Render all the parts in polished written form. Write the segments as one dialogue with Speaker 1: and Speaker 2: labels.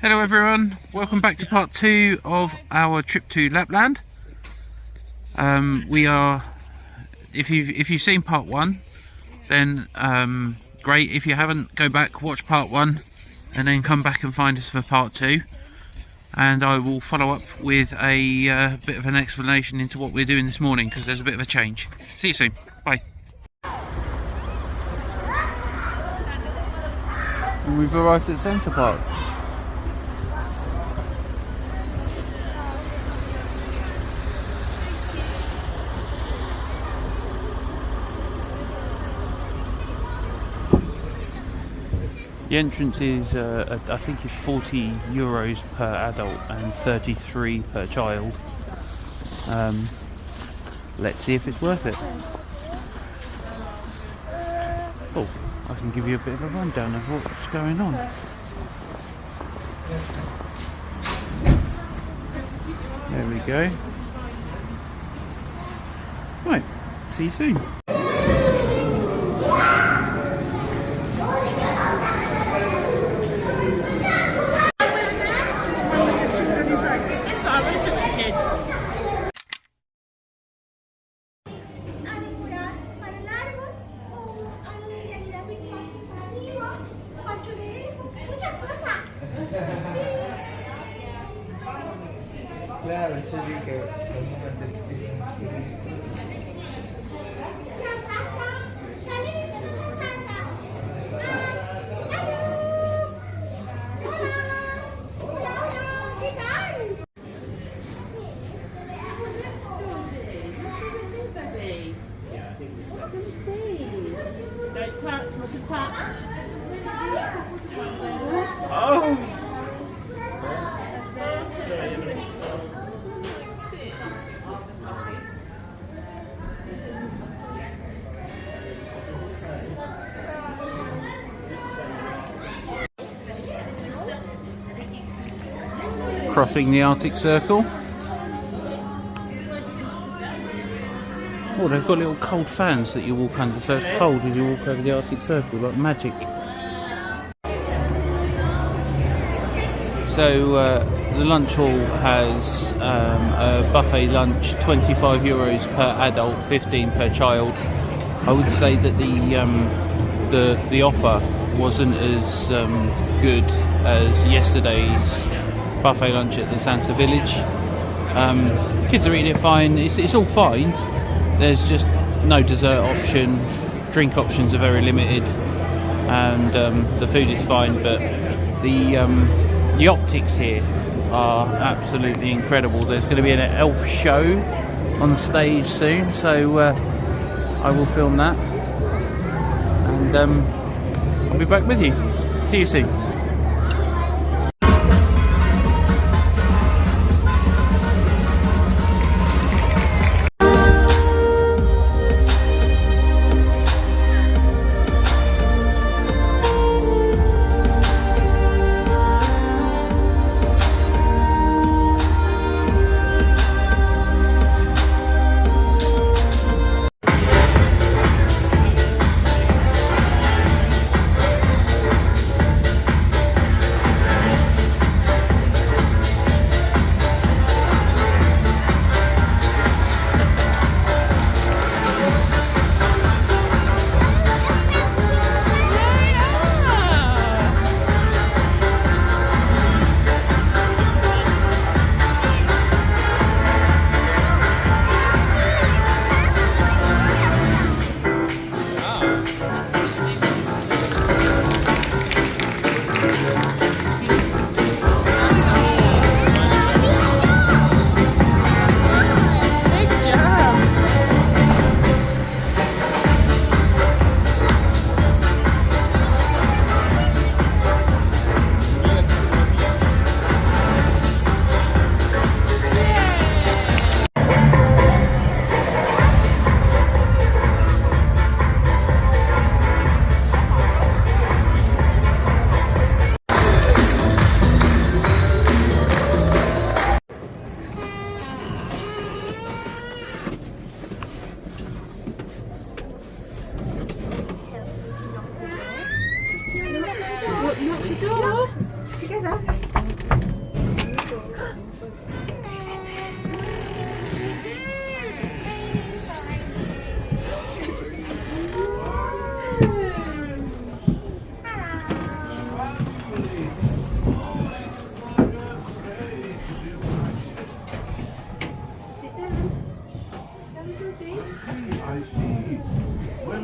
Speaker 1: Hello everyone, welcome back to part 2 of our trip to Lapland. If you've seen part 1, then great. If you haven't, go back, watch part 1 and then come back and find us for part 2, and I will follow up with a bit of an explanation into what we're doing this morning, because there's a bit of a change. See you soon, bye. And we've arrived at Centre Park. The entrance is, I think it's €40 per adult and 33 per child. Let's see if it's worth it. Oh, I can give you a bit of a rundown of what's going on. There we go. Right, see you soon.
Speaker 2: Claro, eso sí que
Speaker 1: Crossing the Arctic Circle. Oh, they've got little cold fans that you walk under, so it's cold as you walk over the Arctic Circle, like magic. So the lunch hall has a buffet lunch, €25 per adult, 15 per child. I would say that the offer wasn't as good as yesterday's buffet lunch at the Santa Village. Kids are eating it fine. It's all fine. There's just no dessert option. Drink options are very limited, and the food is fine. But the optics here are absolutely incredible. There's going to be an elf show on stage soon, so I will film that, and I'll be back with you. See you soon.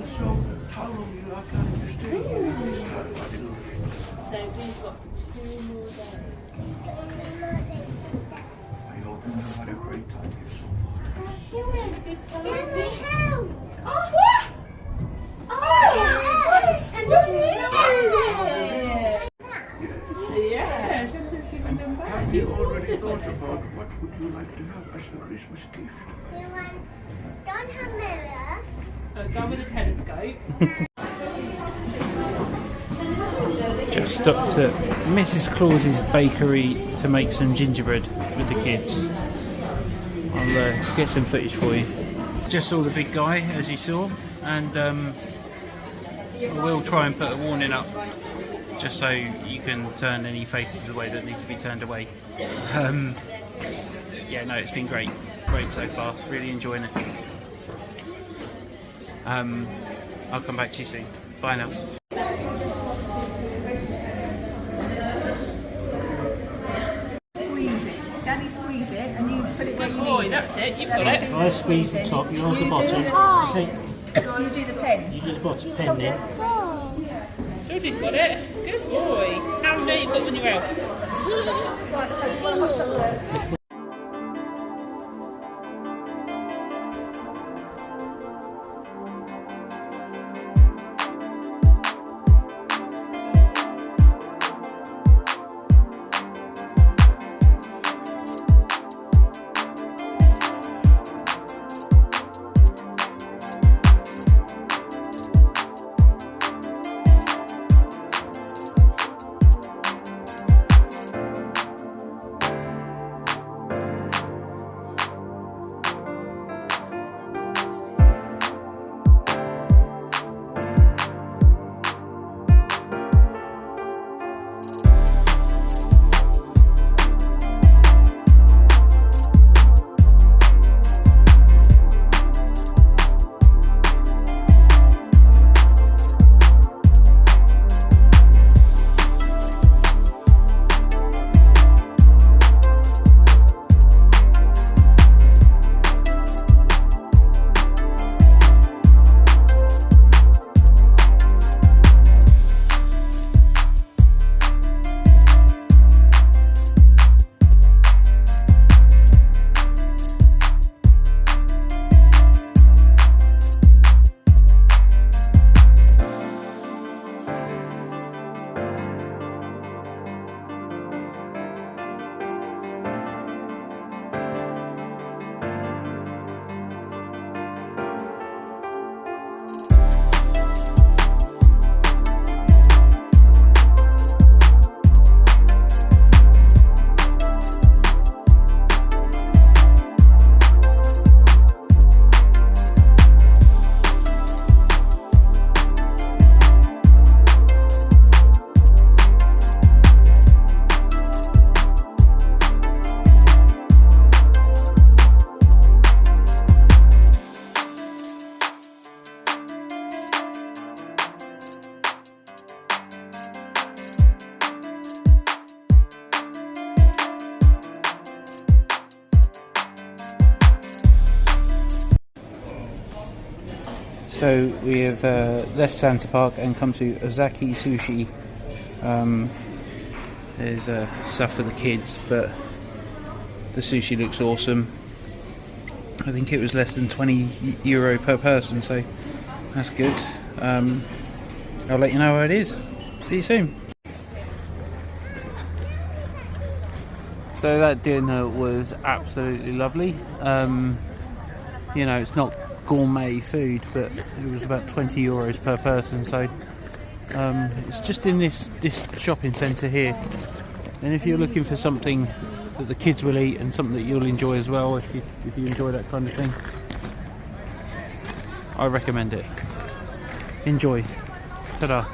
Speaker 3: so how long you are planning to stay here in this house?
Speaker 4: So we've got 2 more days.
Speaker 3: I hope you have had a great time here so far.
Speaker 4: Good time.
Speaker 5: help!
Speaker 4: Oh, what? Oh, and you're yeah, something's given them back.
Speaker 3: Have you already thought about what would you like to have as a Christmas gift?
Speaker 5: Don't have mirror.
Speaker 4: Go with a telescope.
Speaker 1: Just stopped at Mrs. Claus's bakery to make some gingerbread with the kids. I'll get some footage for you. Just saw the big guy, as you saw, and I will try and put a warning up just so you can turn any faces away that need to be turned away. Yeah, no, it's been great so far, really enjoying it. I'll come back to you soon. Bye now.
Speaker 6: Squeeze it. Daddy squeeze it and you put it where you
Speaker 4: Oh,
Speaker 6: need it.
Speaker 4: that's it, you've got it.
Speaker 1: I squeeze the top, you hold the
Speaker 6: You
Speaker 1: bottom.
Speaker 6: You do the pen.
Speaker 1: You do the bottom pen then.
Speaker 4: Georgie's got it. Good boy. How many you've got with your elf?
Speaker 1: So we have left Santa Park and come to Ozaki Sushi. There's stuff for the kids, but the sushi looks awesome. I think it was less than €20 per person, so that's good. I'll let you know where it is. See you soon. So that dinner was absolutely lovely. You know, it's not gourmet food, but it was about €20 per person, so it's just in this shopping centre here. And if you're looking for something that the kids will eat and something that you'll enjoy as well, if you enjoy that kind of thing, I recommend it. Enjoy. Ta-da.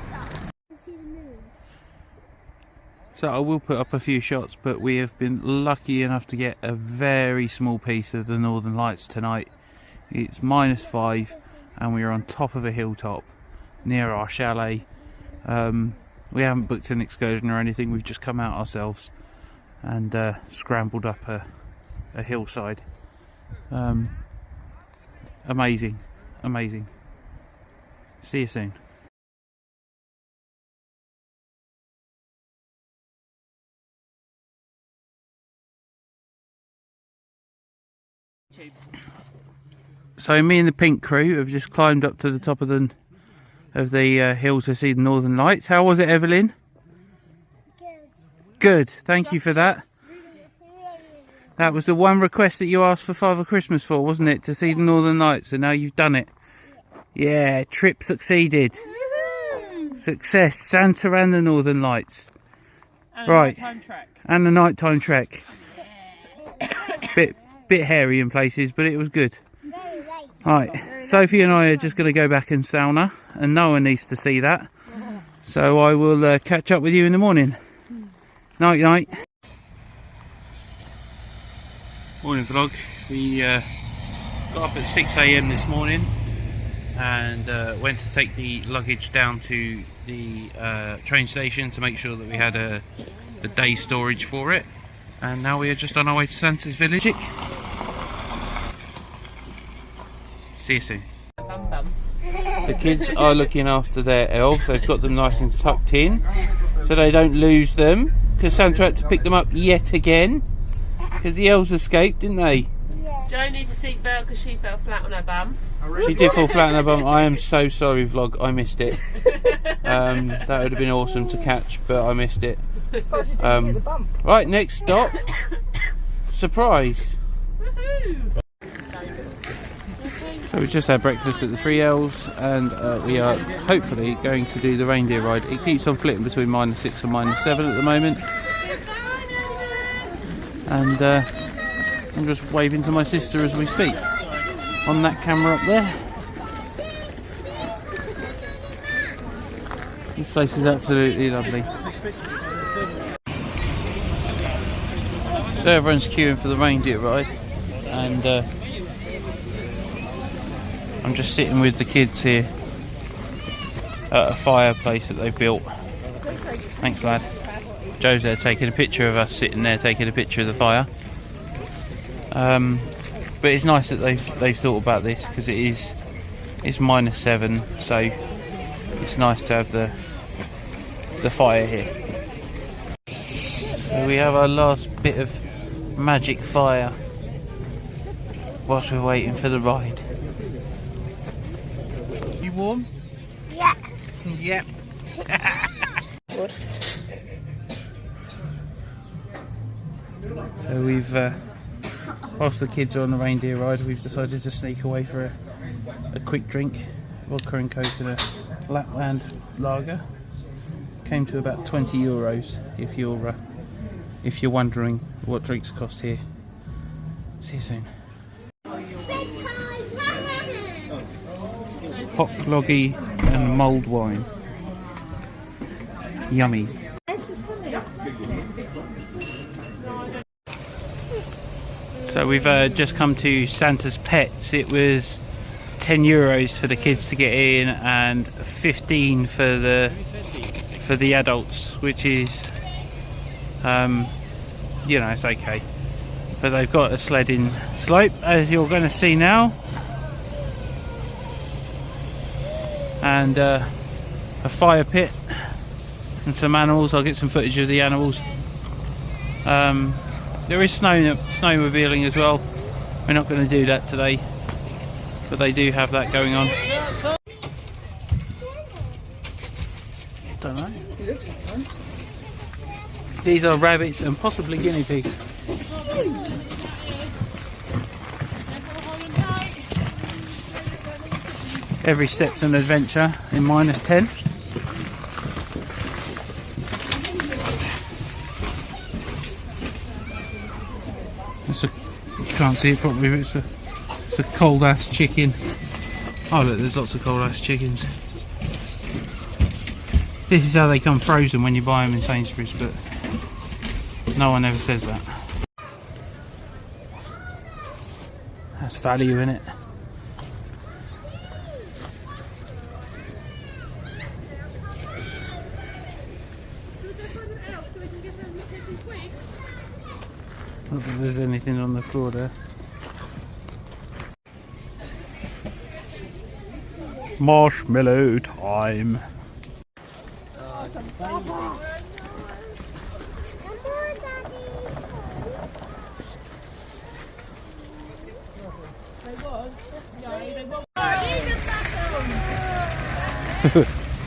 Speaker 1: So I will put up a few shots, but we have been lucky enough to get a very small piece of the Northern Lights tonight. It's -5 and we are on top of a hilltop near our chalet. We haven't booked an excursion or anything, we've just come out ourselves and scrambled up a hillside. Amazing. See you soon. So me and the pink crew have just climbed up to the top of the hill to see the Northern Lights. How was it, Evelyn?
Speaker 5: Good.
Speaker 1: Good, thank you for that. That was the one request that you asked for Father Christmas for, wasn't it? To see the Northern Lights, and now you've done it. Yeah, trip succeeded. Success, Santa and the Northern Lights.
Speaker 4: And
Speaker 1: right.
Speaker 4: a nighttime trek.
Speaker 1: And the nighttime trek. Bit hairy in places, but it was good.
Speaker 5: Very late.
Speaker 1: Right, Sophie and I are just going to go back in sauna, and no one needs to see that. So I will catch up with you in the morning. Night, night. Morning vlog. We got up at 6 AM this morning and went to take the luggage down to the train station to make sure that we had a day storage for it. And now we are just on our way to Santa's village. See you soon.
Speaker 4: Bum bum.
Speaker 1: The kids are looking after their elves. They've got them nice and tucked in so they don't lose them, because Santa had to pick them up yet again because the elves escaped, didn't they?
Speaker 4: Jo needs a seatbelt because she fell flat on her bum.
Speaker 1: She did fall flat on her bum. I am so sorry vlog, I missed it. That would have been awesome to catch, but I missed it. Right, next stop. Surprise. So we just had breakfast at the Three Elves, and we are hopefully going to do the reindeer ride. It keeps on flitting between -6 and -7 at the moment. And I'm just waving to my sister as we speak on that camera up there. This place is absolutely lovely. So everyone's queuing for the reindeer ride, and I'm just sitting with the kids here at a fireplace that they've built. Thanks, lad. Joe's there taking a picture of us sitting there taking a picture of the fire. But it's nice that they've thought about this, because it's -7, so it's nice to have the fire here. So we have our last bit of magic fire whilst we're waiting for the ride. You warm?
Speaker 5: Yeah.
Speaker 1: Yep. So we've, whilst the kids are on the reindeer ride, we've decided to sneak away for a quick drink. Vodka and Coke and a Lapland lager. Came to about €20 if you're wondering what drinks cost here. See you soon. Hot loggy and mulled wine. Yummy. So we've just come to Santa's Pets. It was €10 for the kids to get in and 15 for the adults, which is you know, it's okay. But they've got a sledding slope, as you're going to see now, and a fire pit and some animals. I'll get some footage of the animals. There is snowmobiling as well. We're not going to do that today, but they do have that going on. Don't know.
Speaker 6: It looks like one.
Speaker 1: These are rabbits and possibly guinea pigs. Every step's an adventure in -10. You can't see it properly, but it's a cold ass chicken. Oh look, there's lots of cold ass chickens. This is how they come frozen when you buy them in Sainsbury's, but no one ever says that. That's value in it. Not that there's anything on the floor there. Marshmallow time.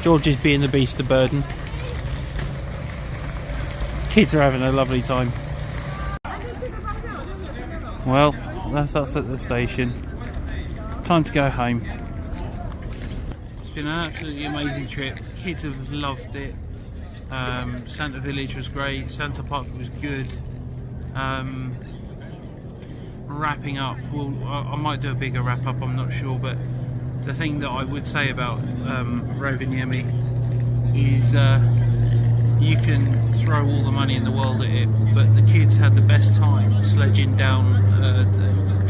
Speaker 1: George is being the beast of burden. Kids are having a lovely time. Well, that's us at the station. Time to go home. It's been an absolutely amazing trip. Kids have loved it. Santa Village was great. Santa Park was good. Wrapping up, well, I might do a bigger wrap up, I'm not sure, but the thing that I would say about Rovaniemi is you can throw all the money in the world at it, but the kids had the best time sledging down the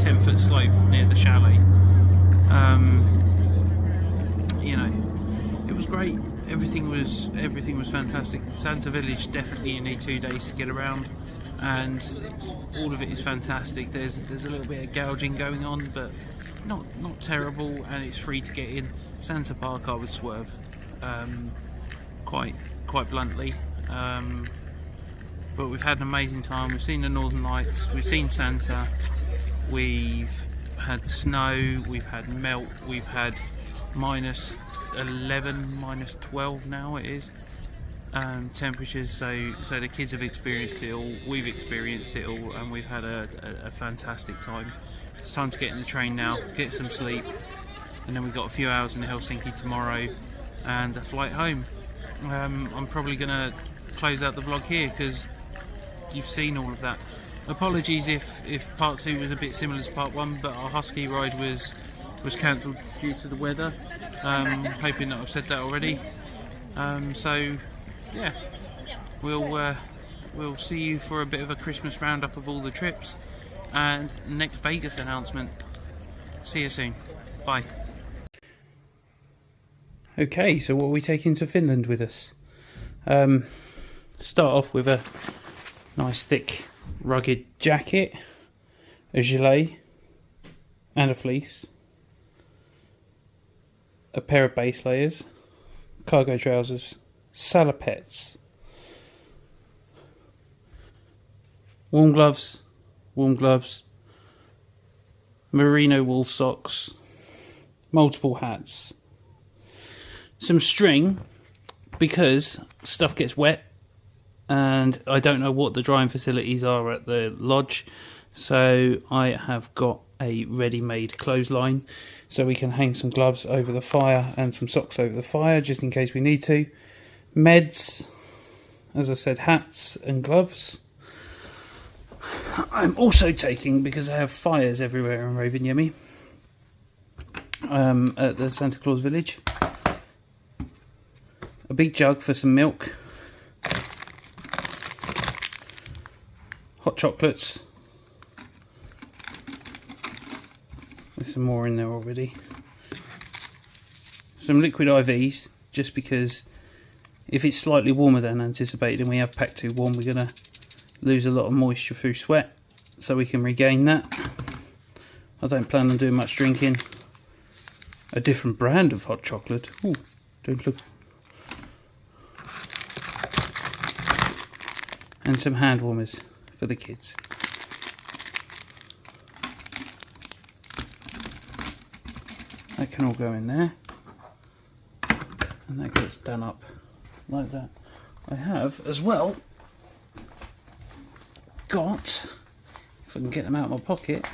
Speaker 1: 10-foot slope near the chalet. You know, it was great. Everything was fantastic. Santa Village, definitely you need 2 days to get around, and all of it is fantastic. There's a little bit of gouging going on, but not terrible, and it's free to get in. Santa Park I would swerve, quite bluntly, but we've had an amazing time. We've seen the Northern Lights, we've seen Santa, we've had snow, we've had melt, we've had -11, -12 now it is, temperatures, so the kids have experienced it all, we've experienced it all, and we've had a fantastic time. It's time to get in the train now, get some sleep, and then we've got a few hours in Helsinki tomorrow and a flight home. I'm probably going to close out the vlog here because you've seen all of that. Apologies if part 2 was a bit similar to part 1, but our husky ride was cancelled due to the weather. Hoping that I've said that already. So yeah, we'll see you for a bit of a Christmas roundup of all the trips and next Vegas announcement. See you soon. Bye. Okay, so what are we taking to Finland with us? Start off with a nice thick rugged jacket, a gilet and a fleece, a pair of base layers, cargo trousers, salopettes, warm gloves, merino wool socks, multiple hats, some string because stuff gets wet and I don't know what the drying facilities are at the lodge, so I have got a ready-made clothesline so we can hang some gloves over the fire and some socks over the fire just in case we need to. Meds, as I said, hats and gloves. I'm also taking, because I have fires everywhere in Rovaniemi, at the Santa Claus village, a big jug for some milk, hot chocolates, there's some more in there already, some liquid IVs, just because if it's slightly warmer than anticipated and we have packed too warm, we're going to lose a lot of moisture through sweat, so we can regain that. I don't plan on doing much drinking. A different brand of hot chocolate. Ooh, don't look. And some hand warmers for the kids. That can all go in there. And that gets done up like that. I have as well got, if I can get them out of my pocket,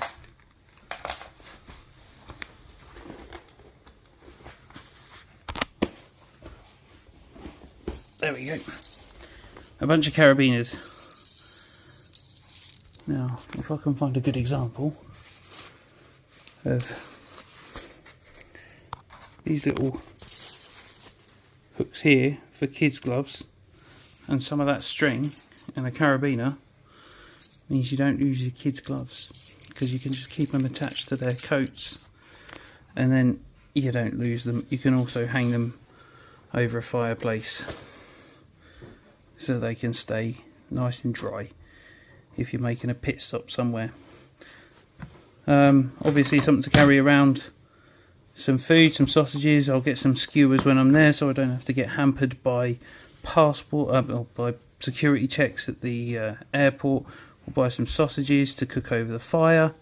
Speaker 1: there we go, a bunch of carabiners. Now if I can find a good example of these little hooks here for kids gloves, and some of that string and a carabiner means you don't lose your kids gloves, because you can just keep them attached to their coats and then you don't lose them. You can also hang them over a fireplace so they can stay nice and dry if you're making a pit stop somewhere. Obviously something to carry around some food, some sausages. I'll get some skewers when I'm there, so I don't have to get hampered by passport or by security checks at the airport. We'll buy some sausages to cook over the fire.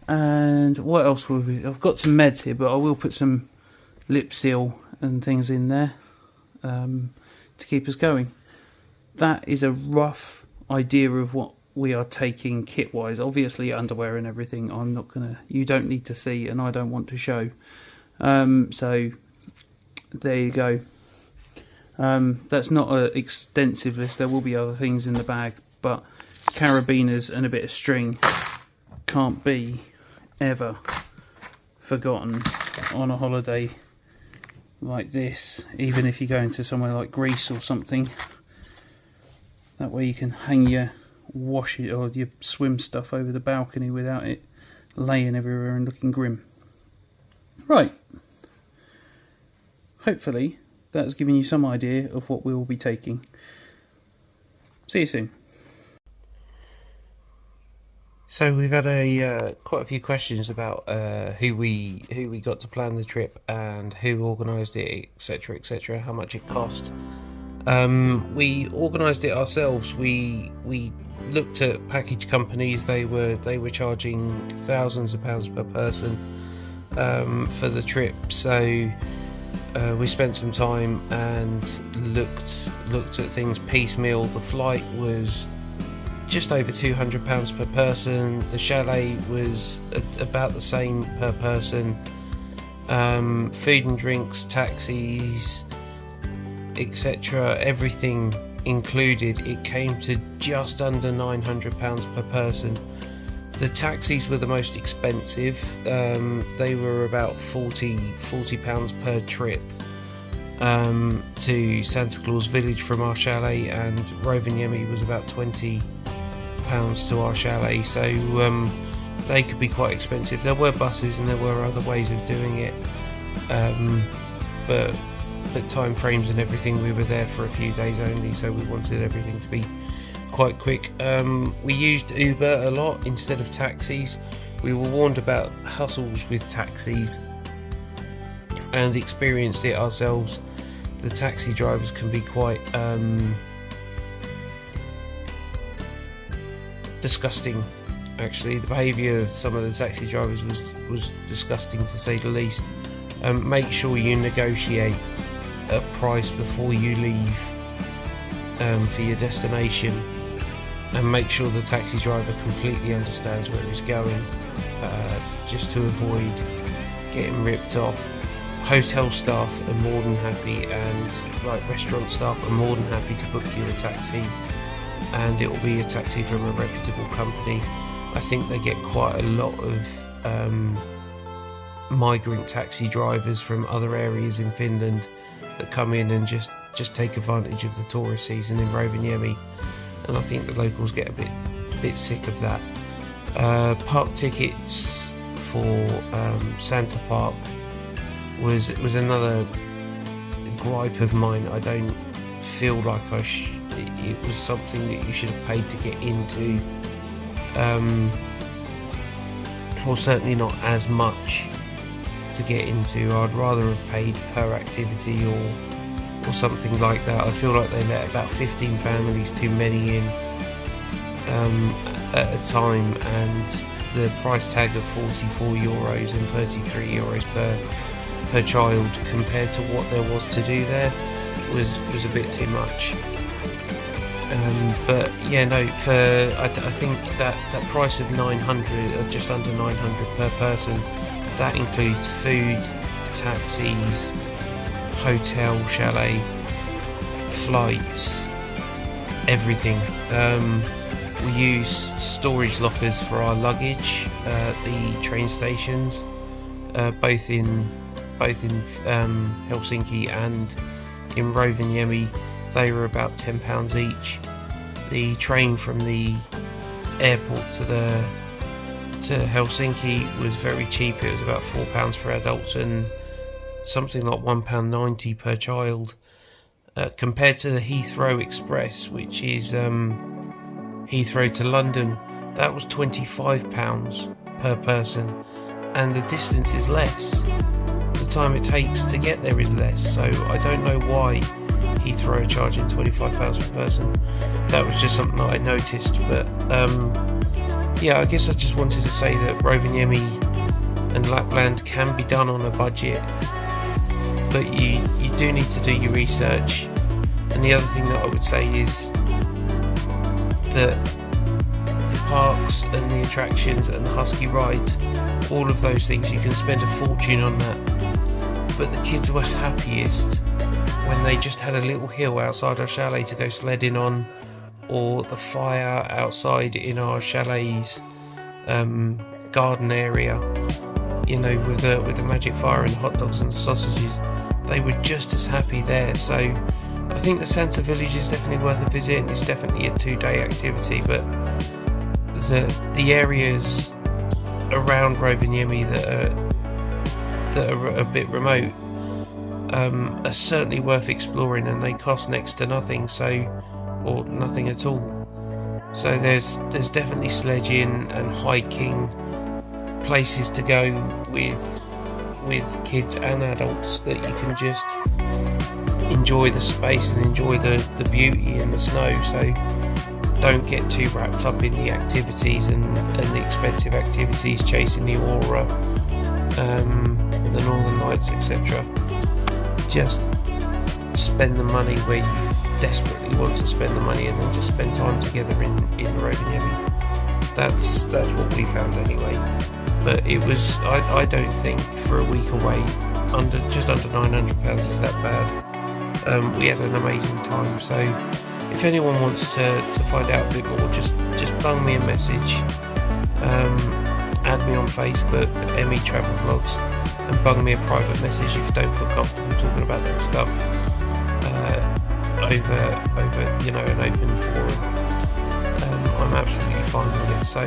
Speaker 1: And what else will we? I've got some meds here, but I will put some lip seal and things in there to keep us going. That is a rough idea of what we are taking kit wise. Obviously underwear and everything I'm not gonna, you don't need to see, and I don't want to show, so there you go. That's not an extensive list. There will be other things in the bag, but carabiners and a bit of string can't be ever forgotten on a holiday like this, even if you go into somewhere like Greece or something. That way you can hang your wash it or your swim stuff over the balcony without it laying everywhere and looking grim. Right, hopefully that's given you some idea of what we will be taking. See you soon. So we've had quite a few questions about who we got to plan the trip and who organised it, etc, etc, how much it cost. We organised it ourselves. We looked at package companies. They were charging thousands of pounds per person for the trip. So we spent some time and looked at things piecemeal. The flight was just over £200 per person. The chalet was about the same per person. Food and drinks, taxis, etc, everything included, it came to just under £900 per person. The taxis were the most expensive. They were about £40 per trip to Santa Claus Village from our chalet, and Rovaniemi was about £20 to our chalet, so they could be quite expensive. There were buses and there were other ways of doing it, but time frames and everything, we were there for a few days only, so we wanted everything to be quite quick. We used Uber a lot instead of taxis. We were warned about hustles with taxis and experienced it ourselves. The taxi drivers can be quite disgusting. Actually, the behaviour of some of the taxi drivers was disgusting, to say the least. Make sure you negotiate a price before you leave for your destination, and make sure the taxi driver completely understands where he's going, just to avoid getting ripped off. Hotel staff are more than happy, and like restaurant staff are more than happy to book you a taxi, and it will be a taxi from a reputable company. I think they get quite a lot of migrant taxi drivers from other areas in Finland that come in and just take advantage of the tourist season in Rovaniemi, and I think the locals get a bit sick of that. Park tickets for Santa Park was another gripe of mine. I don't feel like it was something that you should have paid to get into, or certainly not as much to get into. I'd rather have paid per activity or something like that. I feel like they let about 15 families too many in at a time, and the price tag of €44 and €33 per child compared to what there was to do there was a bit too much. But yeah, no, I think that price of 900 or just under 900 per person, that includes food, taxis, hotel, chalet, flights, everything. We used storage lockers for our luggage at the train stations, both in Helsinki and in Rovaniemi. They were about £10 each. The train from the airport to Helsinki was very cheap. It was about £4 for adults and something like £1.90 per child, compared to the Heathrow Express, which is Heathrow to London. That was £25 per person, and the distance is less. The time it takes to get there is less, so I don't know why Heathrow are charging £25 per person. That was just something that I noticed, but yeah, I guess I just wanted to say that Rovaniemi and Lapland can be done on a budget, but you do need to do your research. And the other thing that I would say is that the parks and the attractions and the husky rides, all of those things, you can spend a fortune on that, but the kids were happiest when they just had a little hill outside our chalet to go sledding on, or the fire outside in our chalet's garden area, you know, with the magic fire and the hot dogs and the sausages. They were just as happy there. So I think the Santa Village is definitely worth a visit, and it's definitely a 2-day activity, but the areas around Rovaniemi that are a bit remote are certainly worth exploring, and they cost next to nothing, or nothing at all. So there's definitely sledging and hiking, places to go with kids and adults that you can just enjoy the space and enjoy the beauty in the snow. So don't get too wrapped up in the activities and the expensive activities, chasing the aura, the Northern Lights, etc. Just spend the money where you desperately want to spend the money, and then just spend time together in Rovaniemi. That's what we found anyway. But it was, I don't think for a week away, just under £900 is that bad. We had an amazing time. So if anyone wants to find out a bit more, just bung me a message, add me on Facebook, ME Travel Vlogs, and bung me a private message if you don't feel comfortable talking about that stuff over you know, an open forum. I'm absolutely fine with it. So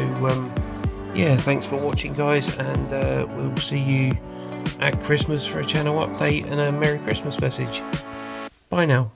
Speaker 1: yeah, thanks for watching, guys, and we'll see you at Christmas for a channel update and a Merry Christmas message. Bye now.